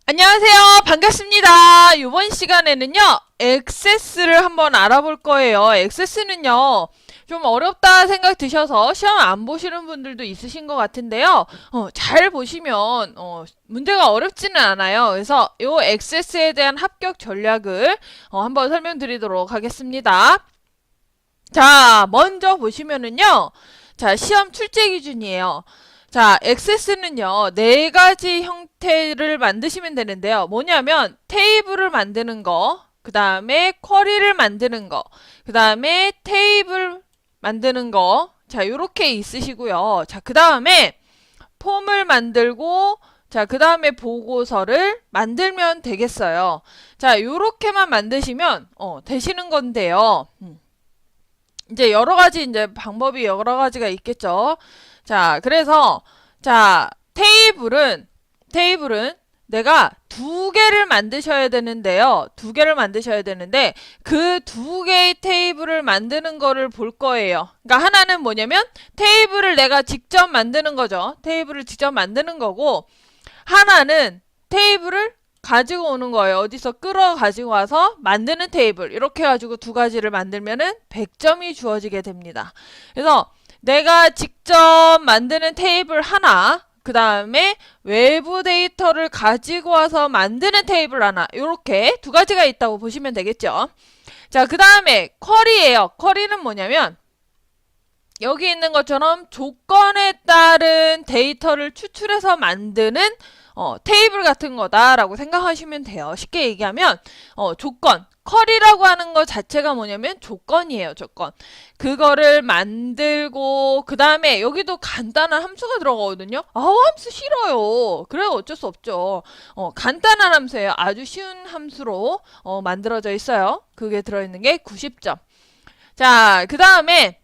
안녕하세요. 반갑습니다. 이번 시간에는요, 액세스를 한번 알아볼 거예요. 액세스는요, 좀 어렵다 생각 드셔서 시험 안 보시는 분들도 있으신 것 같은데요. 잘 보시면, 문제가 어렵지는 않아요. 그래서 이 액세스에 대한 합격 전략을 한번 설명드리도록 하겠습니다. 자, 먼저 보시면은요, 자, 시험 출제 기준이에요. 자, 액세스는요, 네 가지 형태를 만드시면 되는데요. 뭐냐면, 테이블을 만드는 거, 그 다음에 쿼리를 만드는 거, 그 다음에 테이블 만드는 거, 자, 요렇게 있으시고요. 자, 그 다음에 폼을 만들고, 자, 그 다음에 보고서를 만들면 되겠어요. 자, 요렇게만 만드시면, 되시는 건데요. 이제 여러 가지 이제 방법이 여러 가지가 있겠죠. 자, 그래서 자, 테이블은 내가 두 개를 만드셔야 되는데요. 두 개를 만드셔야 되는데 그 두 개의 테이블을 만드는 거를 볼 거예요. 그러니까 하나는 뭐냐면 테이블을 내가 직접 만드는 거죠. 테이블을 직접 만드는 거고 하나는 테이블을 가지고 오는 거예요. 어디서 끌어 가지고 와서 만드는 테이블. 이렇게 해가지고 두 가지를 만들면은 100점이 주어지게 됩니다. 그래서 내가 직접 만드는 테이블 하나, 그 다음에 외부 데이터를 가지고 와서 만드는 테이블 하나, 이렇게 두 가지가 있다고 보시면 되겠죠. 자, 그 다음에 쿼리예요. 쿼리는 뭐냐면 여기 있는 것처럼 조건에 따른 데이터를 추출해서 만드는 테이블 같은 거다라고 생각하시면 돼요. 쉽게 얘기하면 조건, 쿼리라고 하는 것 자체가 뭐냐면 조건이에요. 조건. 그거를 만들고 그 다음에 여기도 간단한 함수가 들어가거든요. 함수 싫어요. 그래요. 어쩔 수 없죠. 간단한 함수예요. 아주 쉬운 함수로 만들어져 있어요. 그게 들어있는 게 90점. 자, 그 다음에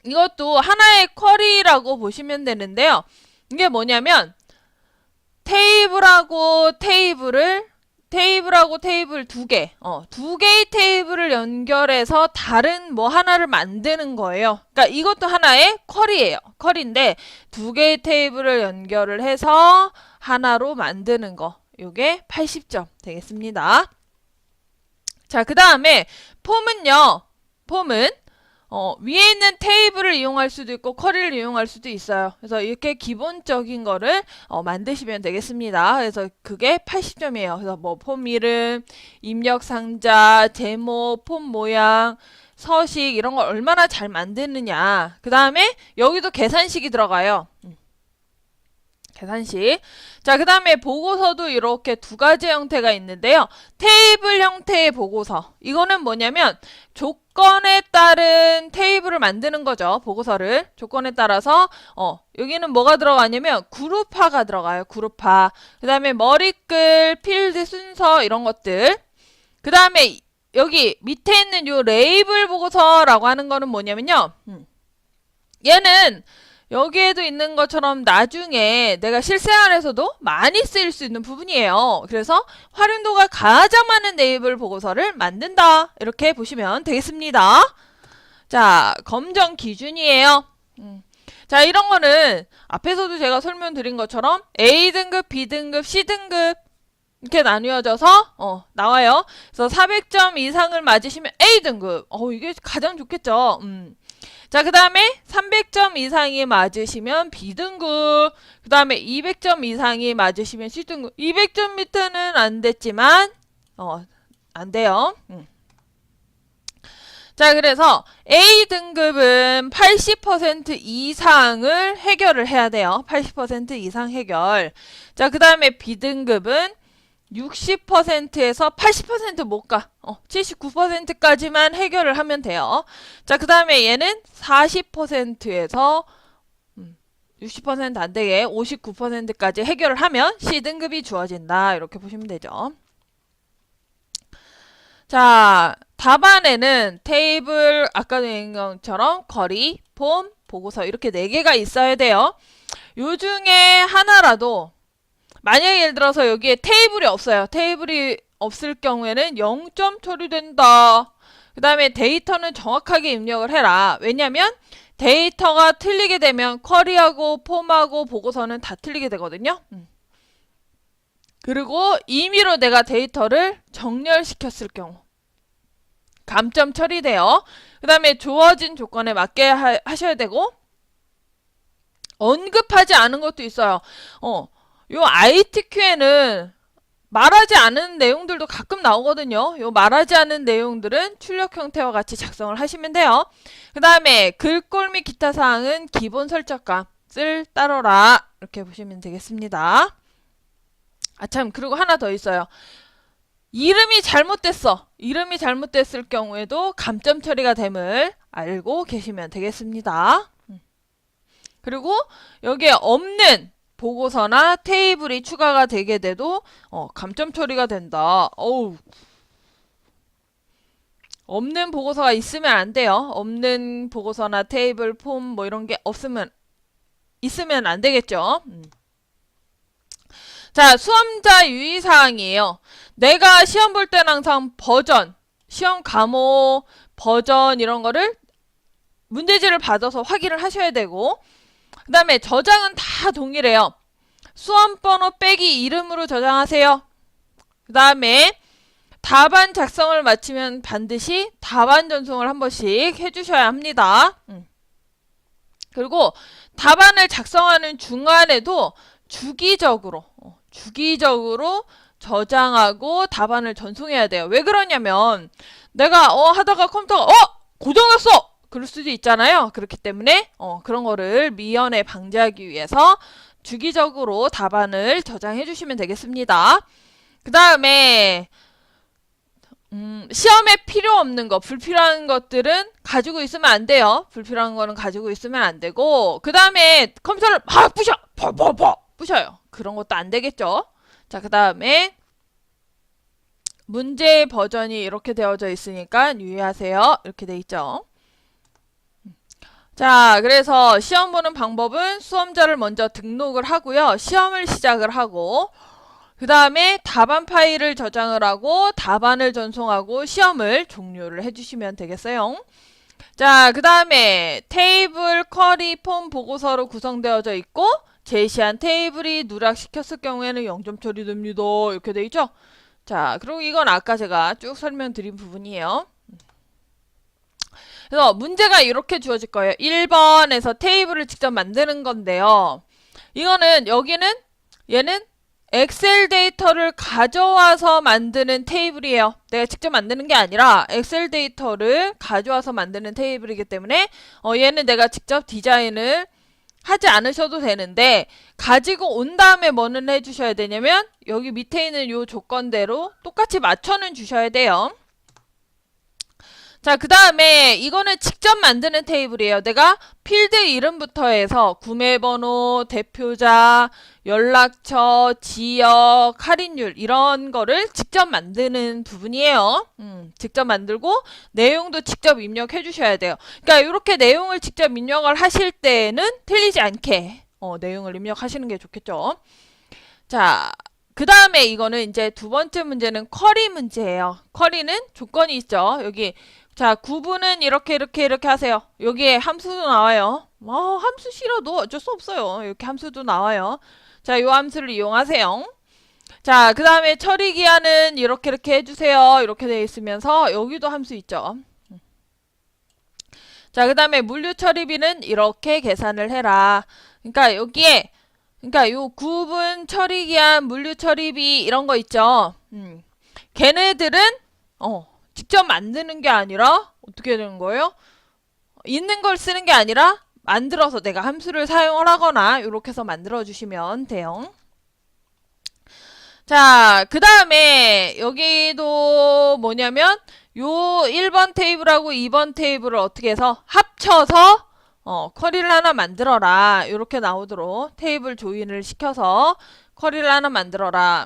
이것도 하나의 쿼리라고 보시면 되는데요. 이게 뭐냐면 테이블하고 테이블 두 개, 두 개의 테이블을 연결해서 다른 뭐 하나를 만드는 거예요. 그러니까 이것도 하나의 쿼리예요. 쿼리인데 두 개의 테이블을 연결을 해서 하나로 만드는 거. 요게 80점 되겠습니다. 자, 그 다음에 폼은 위에 있는 테이블을 이용할 수도 있고 쿼리를 이용할 수도 있어요. 그래서 이렇게 기본적인 거를 만드시면 되겠습니다. 그래서 그게 80점이에요. 그래서 뭐 폼 이름, 입력 상자, 제목, 폼 모양, 서식 이런 걸 얼마나 잘 만드느냐. 그 다음에 여기도 계산식이 들어가요. 계산식. 자, 그 다음에 보고서도 이렇게 두 가지 형태가 있는데요. 테이블 형태의 보고서. 이거는 뭐냐면 조건에 따른 테이블을 만드는 거죠. 보고서를. 조건에 따라서 여기는 뭐가 들어가냐면 그룹화가 들어가요. 그룹화. 그 다음에 머리글, 필드 순서 이런 것들. 그 다음에 여기 밑에 있는 요 레이블 보고서라고 하는 거는 뭐냐면요. 얘는 여기에도 있는 것처럼 나중에 내가 실생활에서도 많이 쓰일 수 있는 부분이에요. 그래서 활용도가 가장 많은 네이블 보고서를 만든다. 이렇게 보시면 되겠습니다. 자, 검정 기준이에요. 자, 이런 거는 앞에서도 제가 설명드린 것처럼 A등급, B등급, C등급 이렇게 나뉘어져서 나와요. 그래서 400점 이상을 맞으시면 A등급. 이게 가장 좋겠죠. 자, 그 다음에 300점 이상이 맞으시면 B등급, 그 다음에 200점 이상이 맞으시면 C등급. 200점 밑에는 안 됐지만 안 돼요. 자, 그래서 A등급은 80% 이상을 해결을 해야 돼요. 80% 이상 해결. 자, 그 다음에 B등급은 60%에서 80% 못 가. 79%까지만 해결을 하면 돼요. 자, 그 다음에 얘는 40%에서 60% 안 되게 59%까지 해결을 하면 C등급이 주어진다. 이렇게 보시면 되죠. 자, 답안에는 테이블, 아까 된 것처럼 쿼리, 폼, 보고서 이렇게 4개가 있어야 돼요. 요 중에 하나라도 만약에 예를 들어서 여기에 테이블이 없어요. 테이블이 없을 경우에는 0점 처리된다. 그 다음에 데이터는 정확하게 입력을 해라. 왜냐면 데이터가 틀리게 되면 쿼리하고 폼하고 보고서는 다 틀리게 되거든요. 그리고 임의로 내가 데이터를 정렬시켰을 경우 감점 처리돼요. 그 다음에 주어진 조건에 맞게 하셔야 되고, 언급하지 않은 것도 있어요. 요 ITQ에는 말하지 않은 내용들도 가끔 나오거든요. 요 말하지 않은 내용들은 출력 형태와 같이 작성을 하시면 돼요. 그 다음에 글꼴 및 기타 사항은 기본 설정값을 따르라. 이렇게 보시면 되겠습니다. 참, 그리고 하나 더 있어요. 이름이 잘못됐어. 이름이 잘못됐을 경우에도 감점 처리가 됨을 알고 계시면 되겠습니다. 그리고 여기에 없는 보고서나 테이블이 추가가 되게 돼도 감점 처리가 된다. 없는 보고서가 있으면 안 돼요. 없는 보고서나 테이블, 폼 뭐 이런 게 있으면 안 되겠죠. 자, 수험자 유의사항이에요. 내가 시험 볼 때는 항상 버전, 시험 과목 버전 이런 거를 문제지를 받아서 확인을 하셔야 되고, 그 다음에 저장은 다 동일해요. 수험번호 빼기 이름으로 저장하세요. 그 다음에 답안 작성을 마치면 반드시 답안 전송을 한 번씩 해주셔야 합니다. 그리고 답안을 작성하는 중간에도 주기적으로 저장하고 답안을 전송해야 돼요. 왜 그러냐면 내가 하다가 컴퓨터가 고장났어! 그럴 수도 있잖아요. 그렇기 때문에 그런 거를 미연에 방지하기 위해서 주기적으로 답안을 저장해 주시면 되겠습니다. 그 다음에 시험에 필요 없는 거, 불필요한 것들은 가지고 있으면 안 돼요. 불필요한 거는 가지고 있으면 안 되고, 그 다음에 컴퓨터를 막 부셔요. 그런 것도 안 되겠죠. 자, 그 다음에 문제 버전이 이렇게 되어져 있으니까 유의하세요. 이렇게 돼 있죠. 자, 그래서 시험 보는 방법은 수험자를 먼저 등록을 하고요. 시험을 시작을 하고, 그 다음에 답안 파일을 저장을 하고 답안을 전송하고 시험을 종료를 해주시면 되겠어요. 자, 그 다음에 테이블, 쿼리, 폼, 보고서로 구성되어져 있고 제시한 테이블이 누락시켰을 경우에는 0점 처리됩니다. 이렇게 돼 있죠. 자, 그리고 이건 아까 제가 쭉 설명드린 부분이에요. 그래서 문제가 이렇게 주어질 거예요. 1번에서 테이블을 직접 만드는 건데요. 이거는 얘는 엑셀 데이터를 가져와서 만드는 테이블이에요. 내가 직접 만드는 게 아니라 엑셀 데이터를 가져와서 만드는 테이블이기 때문에 얘는 내가 직접 디자인을 하지 않으셔도 되는데, 가지고 온 다음에 뭐는 해주셔야 되냐면 여기 밑에 있는 요 조건대로 똑같이 맞춰는 주셔야 돼요. 자, 그 다음에 이거는 직접 만드는 테이블이에요. 내가 필드 이름부터 해서 구매번호, 대표자, 연락처, 지역, 할인율 이런 거를 직접 만드는 부분이에요. 직접 만들고 내용도 직접 입력해 주셔야 돼요. 그러니까 이렇게 내용을 직접 입력을 하실 때는 틀리지 않게 내용을 입력하시는 게 좋겠죠. 자, 그 다음에 이거는 이제 두 번째 문제는 쿼리 문제예요. 쿼리는 조건이 있죠. 여기 자, 구분은 이렇게 하세요. 여기에 함수도 나와요. 함수 싫어도 어쩔 수 없어요. 이렇게 함수도 나와요. 자, 요 함수를 이용하세요. 자, 그 다음에 처리 기한은 이렇게 해주세요. 이렇게 되어 있으면서 여기도 함수 있죠. 자, 그 다음에 물류 처리비는 이렇게 계산을 해라. 그러니까 여기에 요 구분 처리 기한, 물류 처리비 이런 거 있죠. 걔네들은 직접 만드는 게 아니라 어떻게 되는 거예요? 있는 걸 쓰는 게 아니라 만들어서 내가 함수를 사용을 하거나 이렇게 해서 만들어 주시면 돼요. 자, 그 다음에 여기도 뭐냐면 요 1번 테이블하고 2번 테이블을 어떻게 해서 합쳐서 쿼리를 하나 만들어라. 이렇게 나오도록 테이블 조인을 시켜서 쿼리를 하나 만들어라.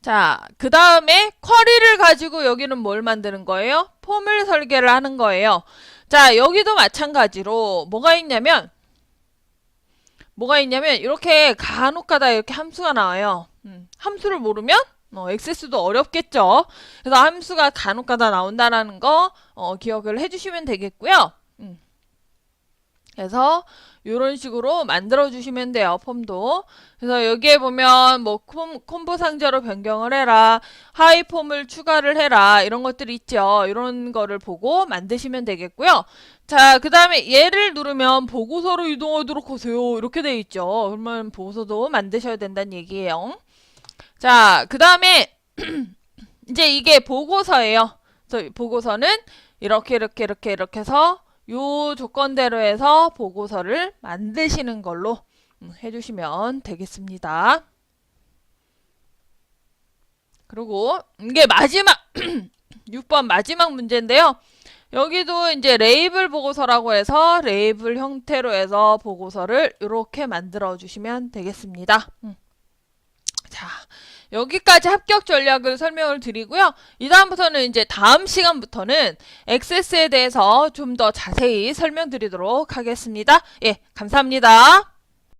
자, 그 다음에 쿼리를 가지고 여기는 뭘 만드는 거예요? 폼을 설계를 하는 거예요. 자, 여기도 마찬가지로 뭐가 있냐면 이렇게 간혹가다 이렇게 함수가 나와요. 함수를 모르면 액세스도 어렵겠죠. 그래서 함수가 간혹가다 나온다라는 거 기억을 해주시면 되겠고요. 그래서 이런 식으로 만들어 주시면 돼요. 폼도. 그래서 여기에 보면 뭐 콤보 상자로 변경을 해라, 하이폼을 추가를 해라, 이런 것들이 있죠. 이런 거를 보고 만드시면 되겠고요. 자, 그 다음에 얘를 누르면 보고서로 이동하도록 하세요, 이렇게 돼 있죠. 그러면 보고서도 만드셔야 된다는 얘기예요. 자, 그 다음에 이제 이게 보고서예요. 그래서 보고서는 이렇게 해서 요 조건대로 해서 보고서를 만드시는 걸로 해주시면 되겠습니다. 그리고 이게 마지막 6번 마지막 문제인데요. 여기도 이제 레이블 보고서라고 해서 레이블 형태로 해서 보고서를 이렇게 만들어 주시면 되겠습니다. 자, 여기까지 합격 전략을 설명을 드리고요. 이 다음부터는 이제 다음 시간부터는 액세스에 대해서 좀 더 자세히 설명드리도록 하겠습니다. 예, 감사합니다.